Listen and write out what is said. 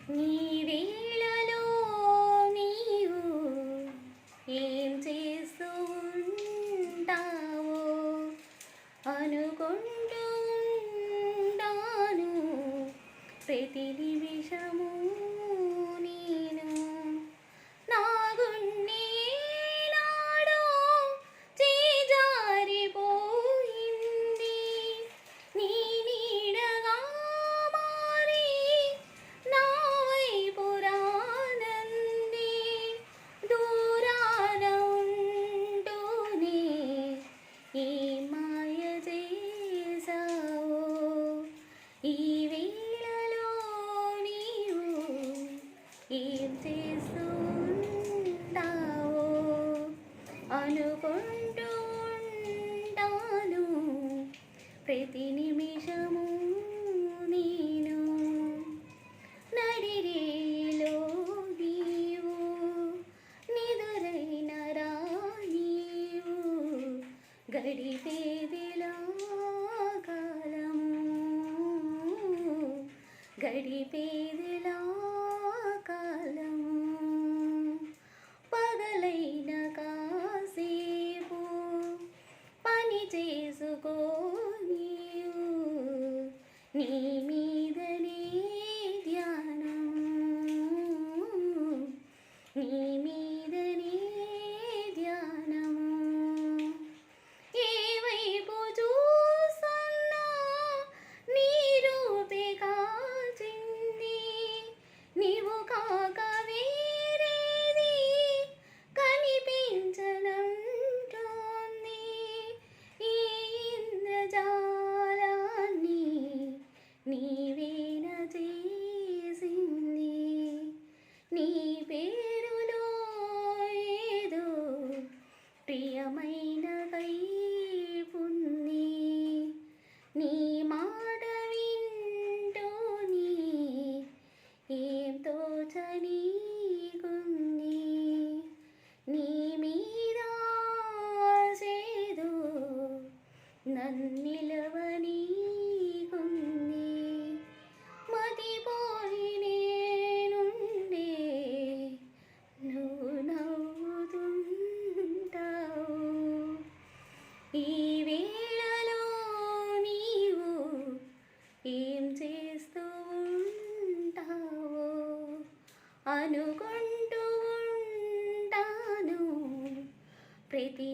నీ వేళలో నీవు ఏం చేస్తూ ఉంటావో అనుకుంటూ ఉంటాను ప్రతి నిమిషము నేను నా గుండె నాడో చేజారిపోయింది నీ నీడగా మారి నా వైపు రానంది దూరాన ఉంటూనే ఈ మాయ చేసావో ఈ వేళలో నీవు ఏం చేస్తూ ఉంటావో అనుకుంటూ ఉంటాను ప్రతి నిమిషము నేను నడిరేలో నీవు నిదురైన రా నీవు గడిపేదిలా కాలము గడిపేదిలా కాలము పగలైన కాసేపు పని చేసుకో నీవు నీ మీదనే ధ్యానం నీ మీదనే ధ్యానం ఏ వైపు చూస్తున్నా నీ రూపే కాచింది నీవు కాక వేరేది కనిపించనంటోంది ఈ ఇంద్రజాలాన్ని నీవేన చేసింది నీ పేరులో ఏదో ప్రియమైన కైపుంది నీ మాట వింటూని ఏం తోచనీకుంది నీ మీద చేదు నన్నిలవనీకుంది మతిపోయి నేనుండే నువ్వు నవ్వుతుంటావు ఈ వేళలో నీవు ఏం చేస్తూ ఉంటావో అనుకుంటూ ఉంటాను ప్రతి